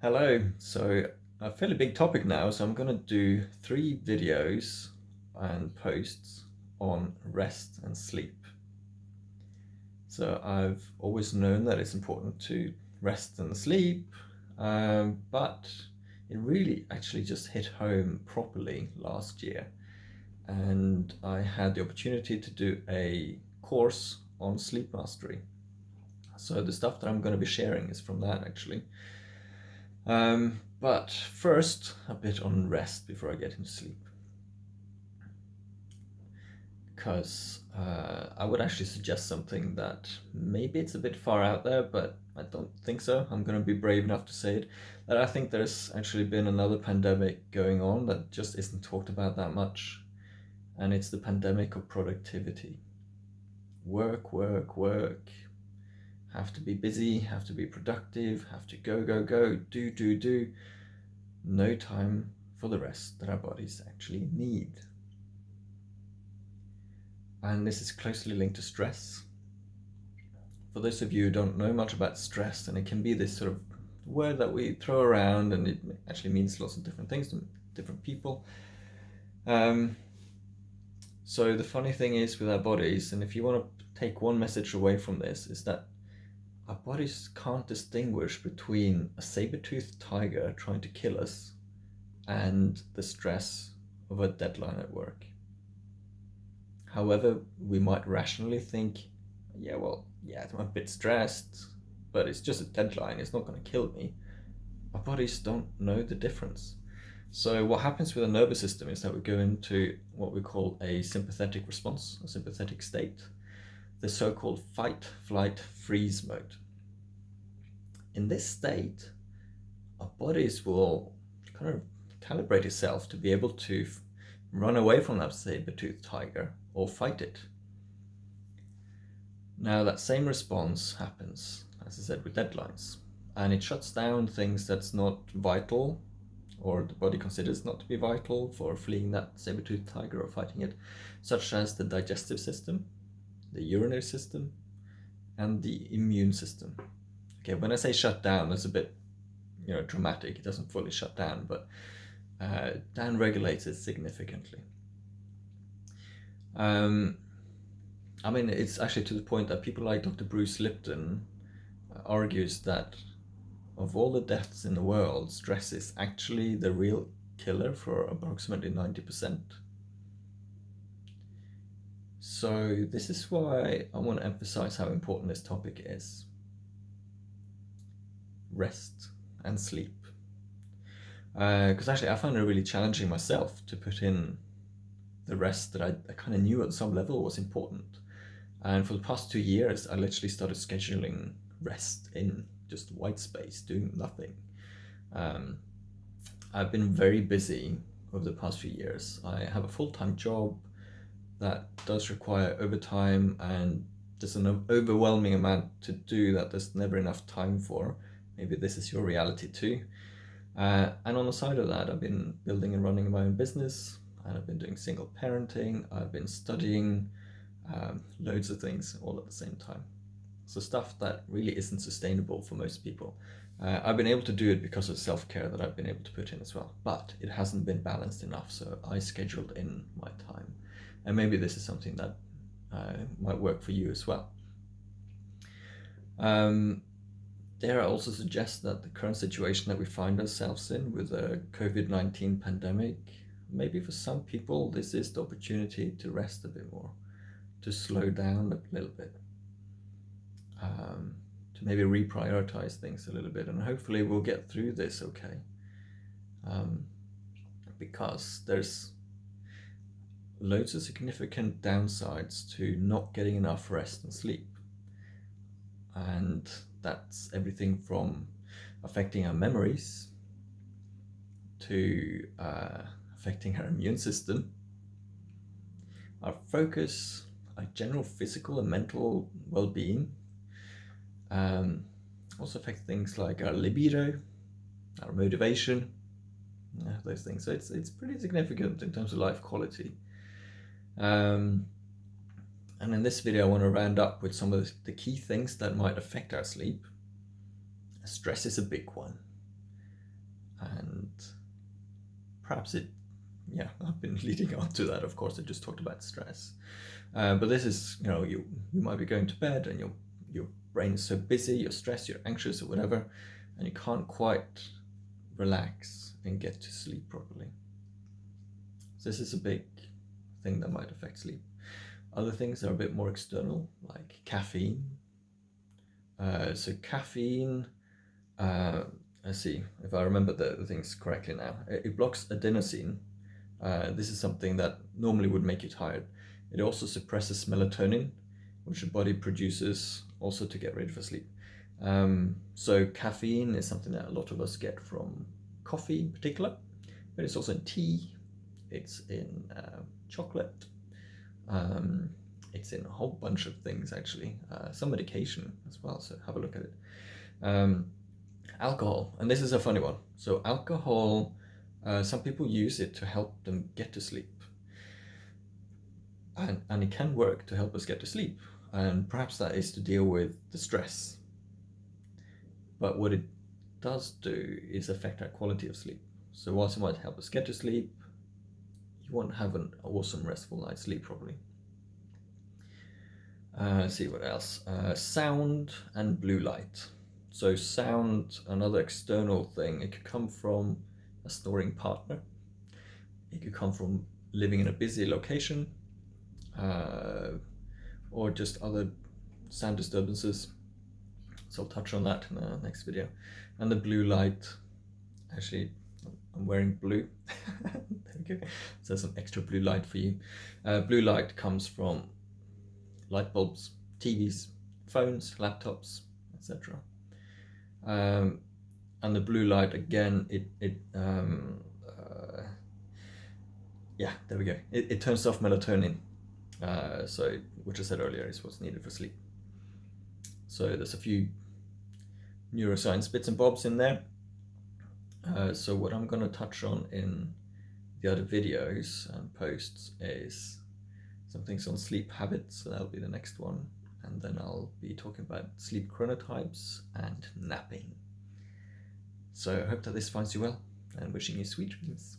Hello. So a fairly big topic now, so I'm going to do 3 videos and posts on rest and sleep. So I've always known that it's important to rest and sleep, but it really actually just hit home properly last year. And I had the opportunity to do a course on sleep mastery. So the stuff that I'm going to be sharing is from that actually. But first, a bit on rest before I get into sleep. Because I would actually suggest something that maybe it's a bit far out there, but I don't think so. I'm going to be brave enough to say it. That I think there's actually been another pandemic going on that just isn't talked about that much. And it's the pandemic of productivity. Work, work, work. Have to be busy, have to be productive, have to go, go, go, do, do, do. No time for the rest that our bodies actually need. And this is closely linked to stress. For those of you who don't know much about stress, and it can be this sort of word that we throw around, and it actually means lots of different things to different people. So the funny thing is with our bodies, and if you want to take one message away from this, is that our bodies can't distinguish between a saber-toothed tiger trying to kill us and the stress of a deadline at work. However, we might rationally think, yeah, I'm a bit stressed, but it's just a deadline, it's not going to kill me. Our bodies don't know the difference. So what happens with the nervous system is that we go into what we call a sympathetic response, a sympathetic state, the so-called fight, flight, freeze mode. In this state, our bodies will kind of calibrate itself to be able to run away from that saber-toothed tiger or fight it. Now that same response happens, as I said, with deadlines, and it shuts down things that's not vital or the body considers not to be vital for fleeing that saber-toothed tiger or fighting it, such as the digestive system, the urinary system, and the immune system. Okay, when I say shut down, that's a bit dramatic. It doesn't fully shut down, but down regulates it significantly. I mean, it's actually to the point that people like Dr. Bruce Lipton argues that of all the deaths in the world, stress is actually the real killer for approximately 90%. So this is why I want to emphasize how important this topic is. Rest and sleep. Because actually I found it really challenging myself to put in the rest that I kind of knew at some level was important. And for the past 2 years, I literally started scheduling rest in just white space, doing nothing. I've been very busy over the past few years. I have a full-time job that does require overtime, and there's an overwhelming amount to do that there's never enough time for. Maybe this is your reality too. And on the side of that, I've been building and running my own business, and I've been doing single parenting, I've been studying, loads of things all at the same time. So stuff that really isn't sustainable for most people. I've been able to do it because of self-care that I've been able to put in as well, but it hasn't been balanced enough, so I scheduled in my time. And maybe this is something that might work for you as well. There I also suggest that the current situation that we find ourselves in with the COVID-19 pandemic, maybe for some people this is the opportunity to rest a bit more, to slow down a little bit, to maybe reprioritize things a little bit, and hopefully we'll get through this okay. Because there's loads of significant downsides to not getting enough rest and sleep. And that's everything from affecting our memories to affecting our immune system, our focus, our general physical and mental well-being. Also affect things like our libido, our motivation, those things. So it's pretty significant in terms of life quality. And in this video, I want to round up with some of the key things that might affect our sleep. Stress is a big one. perhaps I've been leading on to that. Of course, I just talked about stress, but this is, you might be going to bed and your brain is so busy, you're stressed, you're anxious or whatever, and you can't quite relax and get to sleep properly. So this is a big thing that might affect sleep. Other things are a bit more external, like caffeine. So caffeine, let's see if I remember the things correctly now. It blocks adenosine. This is something that normally would make you tired. It also suppresses melatonin, which the body produces also to get ready for sleep. So caffeine is something that a lot of us get from coffee in particular, but it's also in tea, it's in chocolate, it's in a whole bunch of things actually, some medication as well, so have a look at it. Alcohol, and this is a funny one. So alcohol, some people use it to help them get to sleep, and it can work to help us get to sleep, and perhaps that is to deal with the stress. But what it does do is affect our quality of sleep. So whilst it might help us get to sleep, you won't have an awesome restful night's sleep probably. Let's see what else. Sound and blue light. So sound, another external thing. It could come from a snoring partner. It could come from living in a busy location, or just other sound disturbances. So I'll touch on that in the next video. And the blue light, actually, I'm wearing blue. There we go. So some extra blue light for you. Blue light comes from light bulbs, TVs, phones, laptops, etc. And the blue light, again, there we go. It turns off melatonin, so which I said earlier is what's needed for sleep. So there's a few neuroscience bits and bobs in there. So what I'm going to touch on in the other videos and posts is some things on sleep habits, so that'll be the next one. And then I'll be talking about sleep chronotypes and napping. So I hope that this finds you well, and wishing you sweet dreams.